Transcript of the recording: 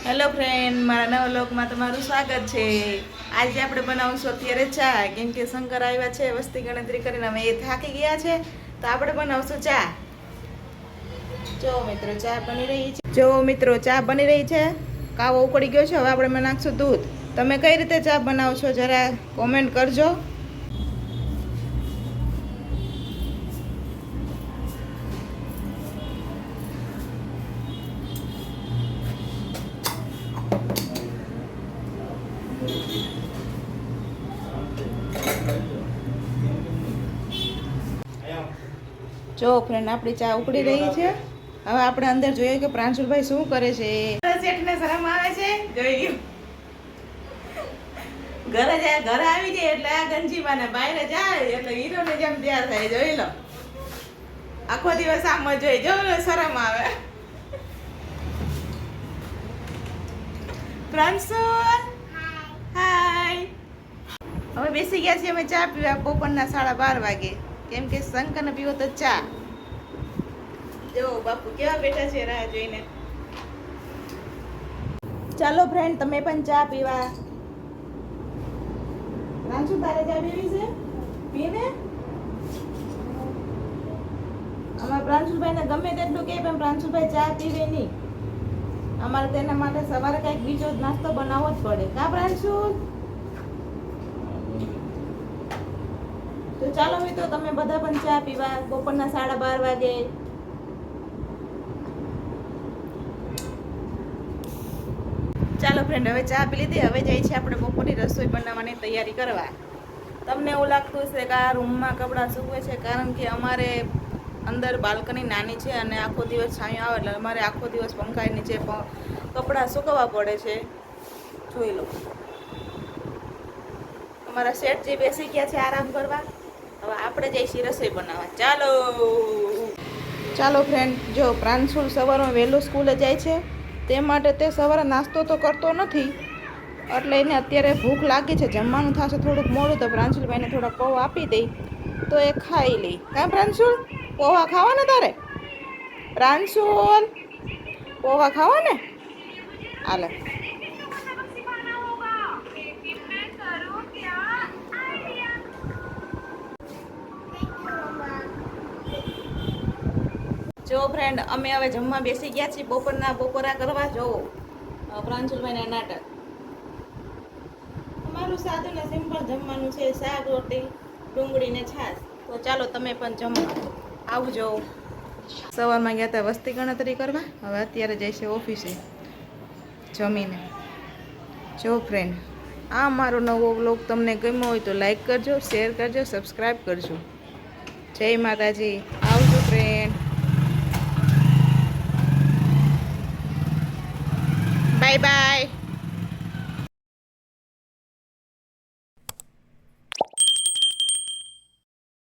Hello friend, મારા નવા વ્લોગમાં તમારું સ્વાગત છે। આજે આપણે બનાવશું અત્યારે ચા, કેમ કે શંકર આવ્યા છે વસ્તી ગણતરી કરીને, અમે એ થાકી ગયા છે તો આપણે બનાવશું ચા। જો મિત્રો ચા બની રહી છે, ચા બની રહી છે, કાવો ઉકળી ગયો છે। હવે આપણે નાખશું દૂધ। તમે કઈ રીતે ચા બનાવો છો જરા કોમેન્ટ કરજો। જો ફ્રેન્ડ, આપણી ચા ઉકળી રહી છે। હવે આપણે અંદર જોઈએ કે પ્રાંશુલભાઈ શું કરે છે। શેઠને શરમ આવે છે, જોઈ ઘરે જાય, ઘરે આવી જાય એટલે આ ગંજીમાં બહાર જાય એટલે હીરોને જેમ તૈયાર થાય, જોઈ લો। આખો દિવસ આમ જ જોઈ, જો શરમ આવે। પ્રાંશુલ હાય, હવે બેસી ગયા છીએ અમે ચા પીવા બપોરના 12:30 વાગે, કેમ કે શંકરને પીવો તો ચા। જો બાપુ કેવા બેઠા છે રાહ જોઈને। ચાલો ફ્રેન્ડ, તમે પણ ચા પીવા। રાંચુ, તારે ચા પીવી છે? પીને અમારા પ્રાંશુલભાઈને ગમે તેટલું કે પણ પ્રાંશુલભાઈ ચા પીવે નહીં। અમારે તેના માટે સવારે કંઈક બીજો નાસ્તો બનાવવો જ પડે, કા પ્રાંશુલ? તો ચાલો મિત્રો, તમે બધા પણ ચા પીવા બપોરના 12:30 વાગે। ચાલો ફ્રેન્ડ, હવે ચા પી લીધી, હવે જાય છે આપણે બપોરની રસોઈ બનાવવાની તૈયારી કરવા। તમને એવું લાગતું હશે કે આ રૂમમાં કપડાં સૂકવે છે, કારણ કે અમારે અંદર બાલ્કની નાની છે અને આખો દિવસ છાંયો આવે એટલે અમારે આખો દિવસ પંખા નીચે કપડાં સૂકવવા પડે છે। જોઈ લો, અમારા શેઠજી બેસી ગયા છે આરામ કરવા। હવે આપણે જઈશું રસોઈ બનાવવા। ચાલો ફ્રેન્ડ, જો પ્રાંશુલ સવારમાં વહેલું સ્કૂલે જાય છે, તે માટે તે સવારે નાસ્તો તો કરતો નથી, એટલે એને અત્યારે ભૂખ લાગી છે। જમવાનું થશે થોડુંક મોડું તો પ્રાંશુલભાઈને થોડા પૌવા આપી દઈ તો એ ખાઈ લે। કાં પ્રાંશુલ, પૌવા ખાવાના તારે? પ્રાંશુલ, પૌવા ખાવા ને? હાલે, જો ફ્રેન્ડ, અમે હવે જમવા બેસી ગયા છીએ, બપોરા કરવા। જોવો પ્રાંશુલભાઈના નાટક। અમારું સાદું ને સિમ્પલ જમવાનું છે, શાક રોટી ડુંગળી ને છાશ। તો ચાલો તમે પણ જમો, આવજો। સવારમાં ગયા હતા વસ્તી ગણતરી કરવા, હવે અત્યારે જઈશે ઓફિસે જમીને। જો ફ્રેન્ડ, આ મારો નવો વ્લોગ તમને ગમ્યો હોય તો લાઈક કરજો, શેર કરજો, સબસ્ક્રાઈબ કરજો। જય માતાજી, આવજો ફ્રેન્ડ, બાય બાય।